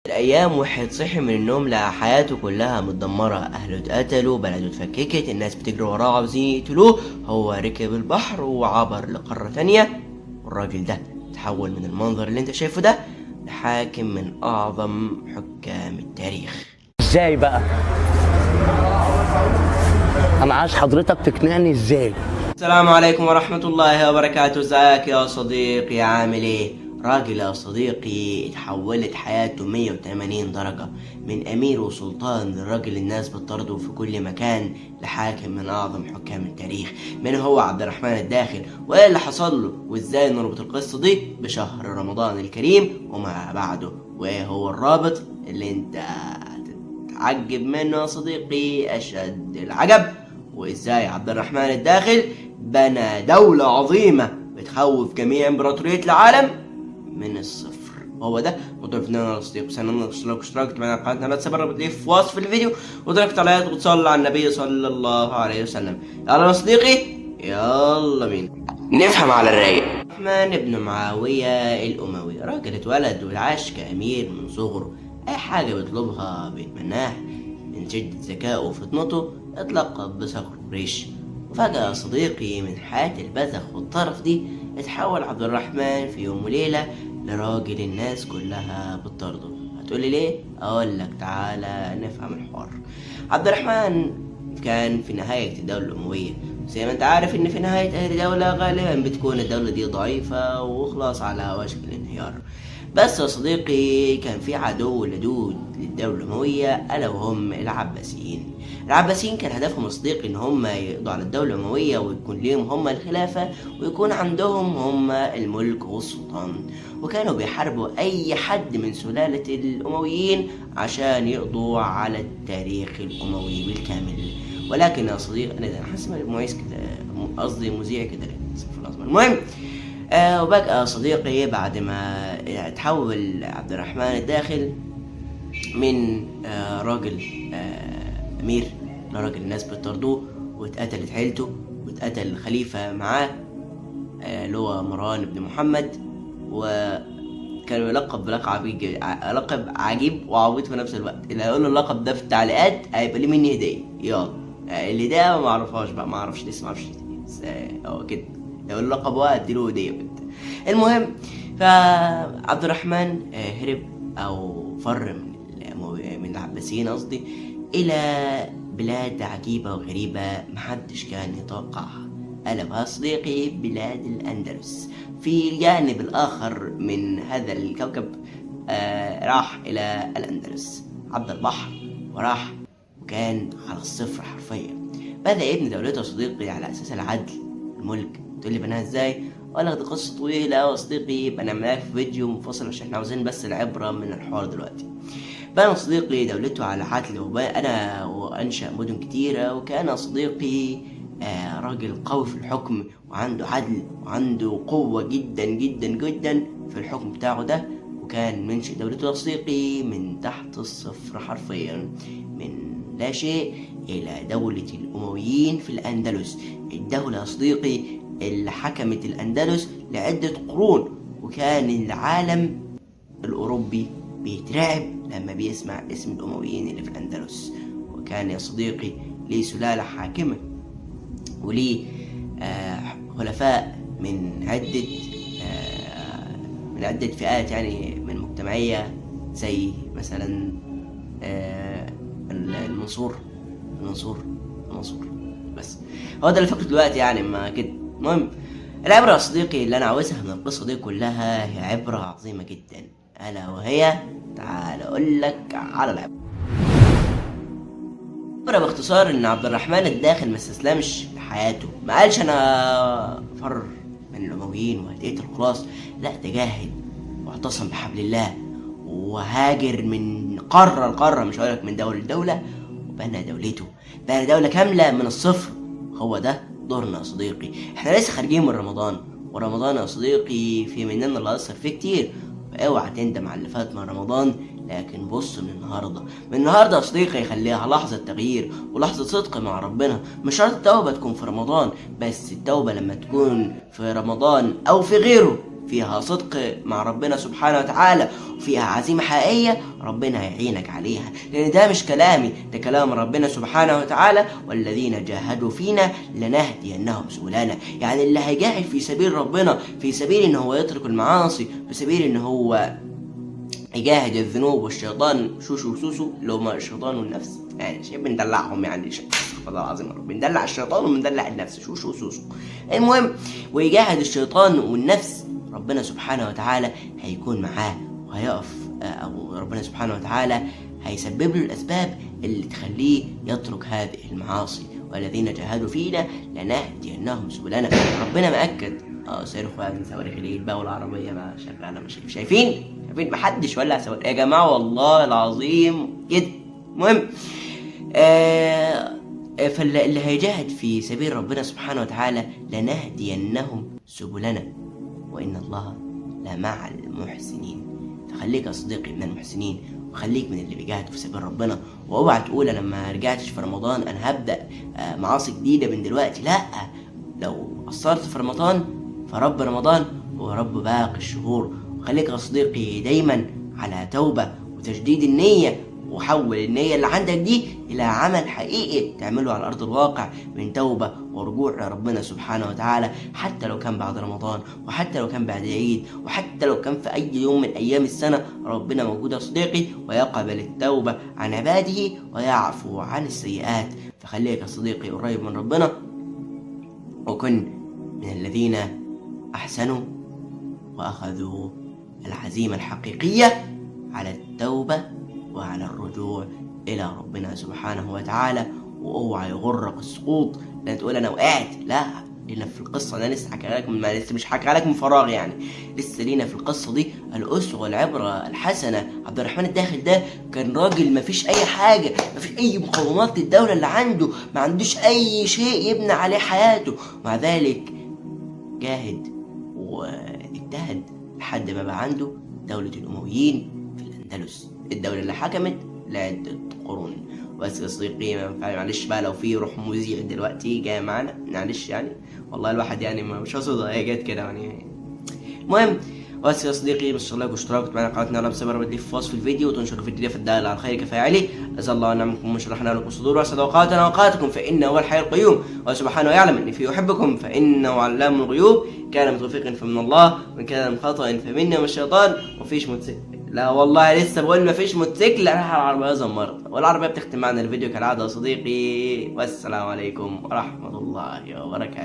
الايام واحد صحي من النوم لقى حياته كلها متدمره، اهله اتقتلوا، بلده اتفككت، الناس بتجري وراه عاوزين يقتلوه. هو ركب البحر وعبر لقاره تانية، والراجل ده تحول من المنظر اللي انت شايفه ده لحاكم من اعظم حكام التاريخ. ازاي بقى؟ انا عايز حضرتك تقنعني ازاي. السلام عليكم ورحمة الله وبركاته. ازيك يا صديقي؟ عامل ايه؟ راجل يا صديقي اتحولت حياته 180 درجة، من امير وسلطان لراجل الناس بتطرده في كل مكان لحاكم من اعظم حكام التاريخ. من هو عبد الرحمن الداخل، وايه اللي حصل له، وازاي نربط القصة دي بشهر رمضان الكريم وما بعده، وايه هو الرابط اللي انت هتتعجب منه يا صديقي اشد العجب، وازاي عبد الرحمن الداخل بنى دولة عظيمة بتخوف جميع امبراطورية العالم من الصفر. هو ده موضوع فيديونا يا صديقي. سنة اشتركت معنا على قناتنا، لا تنسى بتلاقيه في وصف الفيديو، وتركت عليها وتصلي على النبي صلى الله عليه وسلم. يلا يا صديقي، يلا بينا نفهم على الرايق. الرحمن ابن معاوية الأموي راجل اتولد وعاش كأمير من صغره، أي حاجة بيطلبها بيتمناها. من شدة ذكائه وفطنته اتلقب بصقر قريش. وفجأة يا صديقي من حياة البذخ والطرف دي اتحول عبد الرحمن في يوم وليلة لراجل الناس كلها بتطرده. هتقولي ليه؟ أقولك، تعالى نفهم الحوار. عبد الرحمن كان في نهاية الدولة الأموية، زي ما انت عارف ان في نهاية اي دولة غالبا بتكون الدولة دي ضعيفة وخلاص على وشك الانهيار. بس يا صديقي كان في عدو لدود للدولة الأموية، ألا وهم العباسيين. العباسيين كان هدفهم يا صديقي إن هم يقضوا على الدولة الأموية ويكون ليهم هم الخلافة ويكون عندهم هم الملك والسلطان، وكانوا بيحاربوا أي حد من سلالة الأمويين عشان يقضوا على التاريخ الأموي بالكامل. ولكن يا صديقي أنا حاسس مميز كده، قصدي مذيع كده، المهم وبقى يا صديقي بعد ما تحول عبد الرحمن الداخل من راجل أمير لراجل الناس بتطردوه، واتقتلت عيلته واتقتل الخليفة معاه اللي هو مروان بن محمد، وكان يلقب لقب عجيب وعبيط في نفس الوقت. اللي هيقول له اللقب ده في التعليقات هيبقى ليه مني هدية. يلا الهدية ما اعرفهاش بقى، ما اعرفش لسه، ما اعرفش بس هو كده لو اللقب هو اديله هدية بنت. المهم فعبد الرحمن هرب او فر من العباسيين قصدي الى بلاد عجيبة وغريبة محدش كان يتوقعها، ألا وهي صديقي بلاد الأندلس في الجانب الآخر من هذا الكوكب. راح إلى الأندلس، عدى البحر وراح، وكان على الصفر حرفيا. بدأ يبني دولته صديقي على أساس العدل الملك. تقول لي بناها ازاي؟ اقول لك دي قصه طويله يا صديقي، بنعملها في فيديو منفصل عشان احنا عاوزين بس العبره من الحوار دلوقتي. بنى صديقي دولته على عدل، وأنا وأنشأ مدن كتيرة، وكان صديقي راجل قوي في الحكم وعنده عدل وعنده قوة جدا جدا جدا في الحكم بتاعه ده. وكان منشئ دولته صديقي من تحت الصفر حرفيا، من لا شيء إلى دولة الأمويين في الأندلس. الدولة يا صديقي اللي حكمت الأندلس لعدة قرون، وكان العالم الأوروبي بيترعب لما بيسمع اسم الأمويين اللي في الأندلس. وكان يا صديقي ليه سلالة حاكمة وليه خلفاء من عدة فئات، يعني من مجتمعية، زي مثلا المنصور. بس هو ده اللي فاكره دلوقتي يعني، ما كده. المهم العبرة يا صديقي اللي أنا عاوزها من القصة دي كلها هي عبرة عظيمة جدا، ألا وهي، تعال أقول لك على العبرة. باختصار إن عبد الرحمن الداخل ما استسلمش لحياته، ما قالش أنا فر من الأمويين وهتقتل خلاص، لا، تجاهد واعتصم بحبل الله وهاجر من قارة لقارة، مش هقولك من دولة لدولة، وبنى دولته، بنى دولة كاملة من الصفر. هو ده دورنا يا صديقي. احنا لسه خارجين من رمضان، ورمضان يا صديقي في مننا اللي هيصر فيه كتير، فاوعى تندم على اللي فات من رمضان. لكن بص من النهارده يا صديقي خليها لحظة تغيير ولحظة صدق مع ربنا. مش شرط التوبة تكون في رمضان، بس التوبة لما تكون في رمضان او في غيره فيها صدق مع ربنا سبحانه وتعالى وفيها عزيمة حقيقية، ربنا هيعينك عليها، لأن ده مش كلامي، ده كلام ربنا سبحانه وتعالى: والذين جاهدوا فينا لنهدينهم سبلنا. يعني اللي هيجاهد في سبيل ربنا، في سبيل ان هو يترك المعاصي، في سبيل ان هو يجاهد الذنوب والشيطان شوشو وسوسو اللي هما الشيطان والنفس، يعني شيء بندلعهم، يعني استغفر الله العظيم يا رب، بندلع الشيطان وبندلع النفس شوشو وسوسو. المهم، ويجاهد الشيطان والنفس، ربنا سبحانه وتعالى هيكون معاه وهيقف، او ربنا سبحانه وتعالى هيسبب له الاسباب اللي تخليه يترك هذه المعاصي. والذين جاهدوا فينا لنهدينهم سبلنا. ربنا مأكد. سيروا من صواريخ العيد بقى والعربيه بقى شغاله، مش شايفين محدش ولع صواريخ يا جماعه والله العظيم كده. المهم فاللي هيجاهد في سبيل ربنا سبحانه وتعالى لنهدينهم سبلنا وإن الله لمع المحسنين. فخليك يا صديقي من المحسنين، وخليك من اللي بيجاهدوا في سبيل ربنا. واوعى تقول انا ما رجعتش في رمضان انا هبدا معاصي جديده من دلوقتي. لا، لو قصرت في رمضان فرب رمضان هو رب باقي الشهور. وخليك يا صديقي دايما على توبه وتجديد النيه، وحول النية اللي عندك دي إلى عمل حقيقي تعمله على أرض الواقع من توبة ورجوع لربنا سبحانه وتعالى، حتى لو كان بعد رمضان، وحتى لو كان بعد العيد، وحتى لو كان في أي يوم من أيام السنة. ربنا موجود يا صديقي ويقبل التوبة عن عباده ويعفو عن السيئات. فخليك يا صديقي قريب من ربنا، وكن من الذين أحسنوا وأخذوا العزيمة الحقيقية على التوبة وعلى الرجوع إلى ربنا سبحانه وتعالى. واوعى يغرق السقوط، لا تقول أنا وقعت، لا، لنا في القصة أنا لسه حكى لك لسه مش حكى لك من فراغ، يعني لسه لينا في القصة دي الأسوة والعبرة الحسنة. عبد الرحمن الداخل ده كان راجل ما فيش أي حاجة، ما فيش أي مقومات للدولة اللي عنده، ما عندوش أي شيء يبني عليه حياته، مع ذلك جاهد واجتهد لحد ما بقى عنده دولة الأمويين في الأندلس، الدولة اللي حكمت لعدة قرون. بس يا صديقي معلش بقى لو في روح مذيع دلوقتي جاي معانا، معلش يعني والله الواحد يعني مش قصده، هي جت كده يعني. المهم بس يا صديقي، بس لايك واشتراك معنا قناتنا على بسبب ربط في وصف الفيديو، وتنشر الفيديو في الدال على الخير كفاعله. اسال الله ان نعمكم وشرحنا لكم الصدور واسعد اوقاتنا واوقاتكم، فانه هو الحي القيوم، وسبحانه يعلم اني في يحبكم، فانه علام الغيوب. كان من توفيق فمن الله، وان كان من خطأ فمني ومن الشيطان. ومفيش لا والله لسه بقول مفيش موتوسيكل، راح العربية زمرت، والعربية بتختم معنا الفيديو كالعادة يا صديقي. والسلام عليكم ورحمة الله وبركاته.